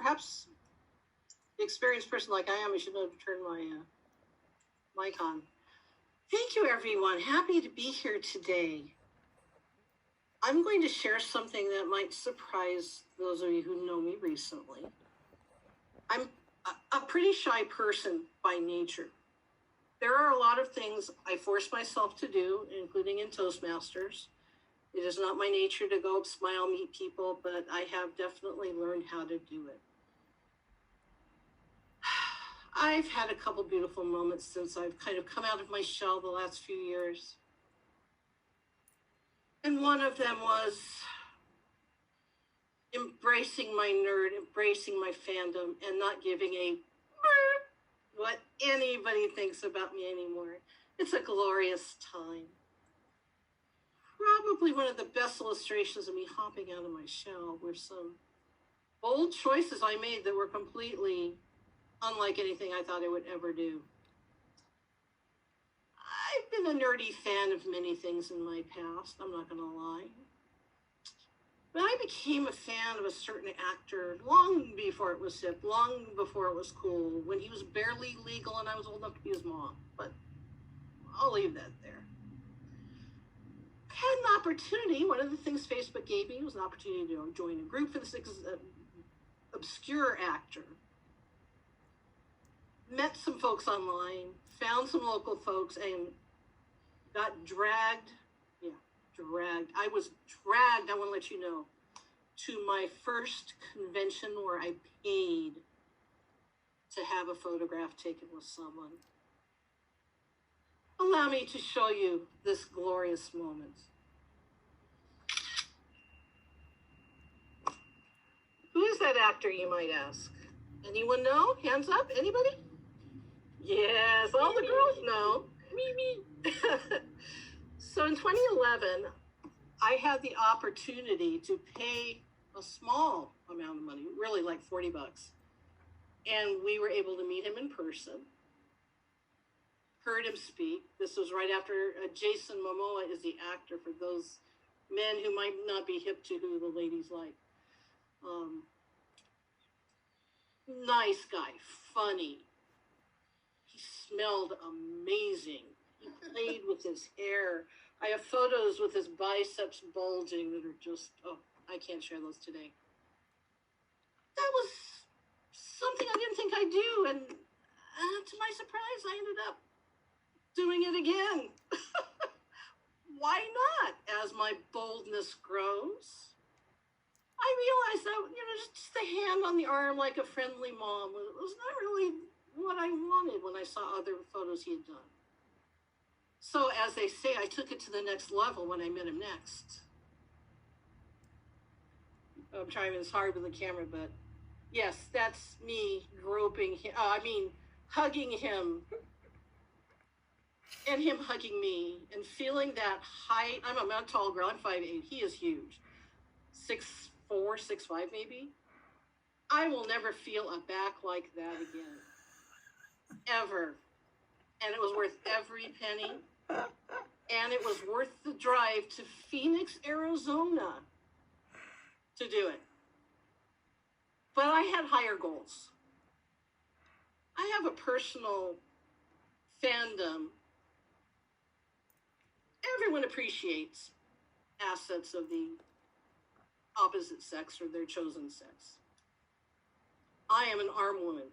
perhaps the experienced person like I am, I should know to turn my mic on. Thank you, everyone. Happy to be here today. I'm going to share something that might surprise those of you who know me recently. I'm a pretty shy person by nature. There are a lot of things I force myself to do, including in Toastmasters. It is not my nature to go up, smile, meet people, but I have definitely learned how to do it. I've had a couple beautiful moments since I've kind of come out of my shell the last few years. And one of them was embracing my nerd, embracing my fandom, and not giving a what anybody thinks about me anymore. It's a glorious time. Probably one of the best illustrations of me hopping out of my shell were some bold choices I made that were completely unlike anything I thought I would ever do. I've been a nerdy fan of many things in my past, I'm not going to lie. But I became a fan of a certain actor long before it was hip, long before it was cool, when he was barely legal and I was old enough to be his mom. But I'll leave that there. I had an opportunity. One of the things Facebook gave me was an opportunity to join a group for this obscure actor. Met some folks online, found some local folks, and got dragged. I was dragged, I want to let you know, to my first convention where I paid to have a photograph taken with someone. Allow me to show you this glorious moment. Who is that actor, you might ask? Anyone know? Hands up, anybody? Yes, all the girls know. Me. So in 2011, I had the opportunity to pay a small amount of money, really like $40. And we were able to meet him in person, heard him speak. This was right after Jason Momoa is the actor for those men who might not be hip to who the ladies like. Nice guy, funny. He smelled amazing. He played with his hair. I have photos with his biceps bulging that are just, I can't share those today. That was something I didn't think I'd do, and to my surprise, I ended up doing it again. Why not? As my boldness grows, I realized that, just a hand on the arm like a friendly mom was not really what I wanted when I saw other photos he had done. So, as they say, I took it to the next level when I met him next. I'm trying this hard with the camera, but yes, that's me groping him. Hugging him. And him hugging me and feeling that height. I'm a tall girl. I'm 5'8". He is huge. 6'4", 6'5", maybe. I will never feel a back like that again. Ever. And it was worth every penny. And it was worth the drive to Phoenix, Arizona to do it. But I had higher goals. I have a personal fandom. Everyone appreciates assets of the opposite sex or their chosen sex. I am an arm woman.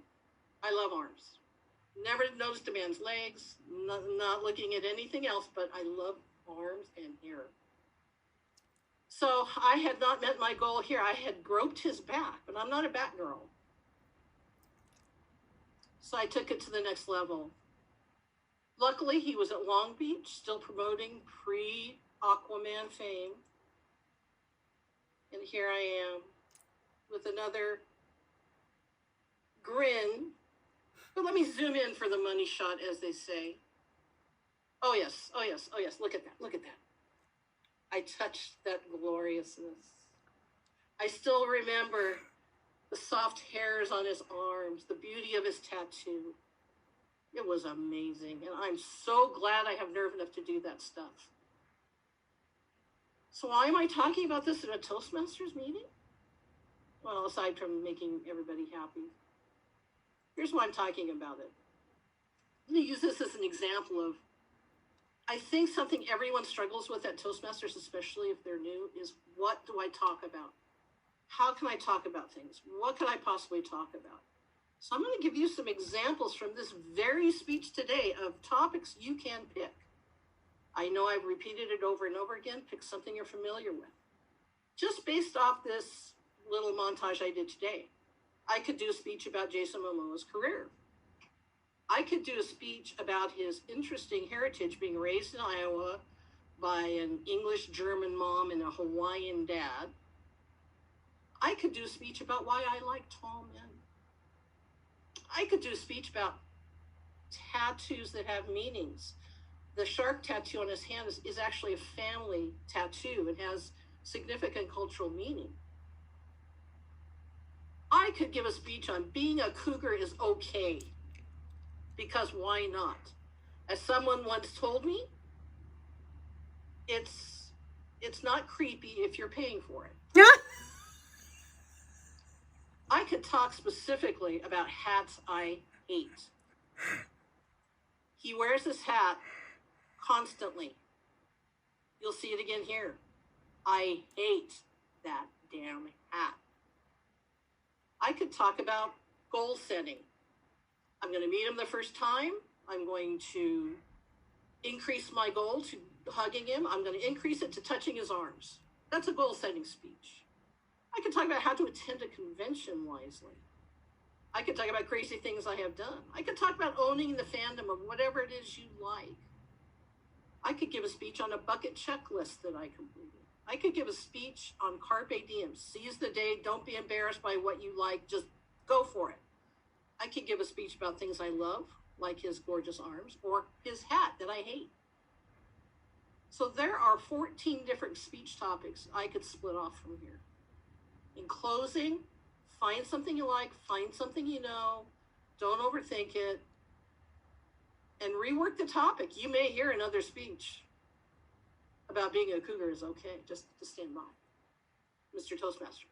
I love arms. Never noticed a man's legs, not looking at anything else, but I love arms and hair. So I had not met my goal here. I had groped his back, but I'm not a back girl. So I took it to the next level. Luckily, he was at Long Beach, still promoting pre-Aquaman fame. And here I am with another grin. But let me zoom in for the money shot, as they say. Oh yes, look at that. I touched that gloriousness. I still remember the soft hairs on his arms, the beauty of his tattoo. It was amazing, and I'm so glad I have nerve enough to do that stuff. So why am I talking about this at a Toastmasters meeting? Well, aside from making everybody happy. Here's why I'm talking about it. I'm going to use this as an example of, I think something everyone struggles with at Toastmasters, especially if they're new, is what do I talk about? How can I talk about things? What could I possibly talk about? So I'm going to give you some examples from this very speech today of topics you can pick. I know I've repeated it over and over again. Pick something you're familiar with. Just based off this little montage I did today, I could do a speech about Jason Momoa's career. I could do a speech about his interesting heritage, being raised in Iowa by an English-German mom and a Hawaiian dad. I could do a speech about why I like tall men. I could do a speech about tattoos that have meanings. The shark tattoo on his hand is actually a family tattoo and has significant cultural meaning. I could give a speech on being a cougar is okay, because why not? As someone once told me, it's not creepy if you're paying for it. I could talk specifically about hats I hate. He wears this hat constantly. You'll see it again here. I hate that damn hat. I could talk about goal setting. I'm going to meet him the first time. I'm going to increase my goal to hugging him. I'm going to increase it to touching his arms. That's a goal setting speech. I could talk about how to attend a convention wisely. I could talk about crazy things I have done. I could talk about owning the fandom of whatever it is you like. I could give a speech on a bucket checklist that I completed. I could give a speech on Carpe Diem. Seize the day. Don't be embarrassed by what you like. Just go for it. I could give a speech about things I love, like his gorgeous arms, or his hat that I hate. So there are 14 different speech topics I could split off from here. In closing, find something you like, find something you know, don't overthink it, and rework the topic. You may hear another speech about being a cougar is okay, just to stand by. Mr. Toastmaster.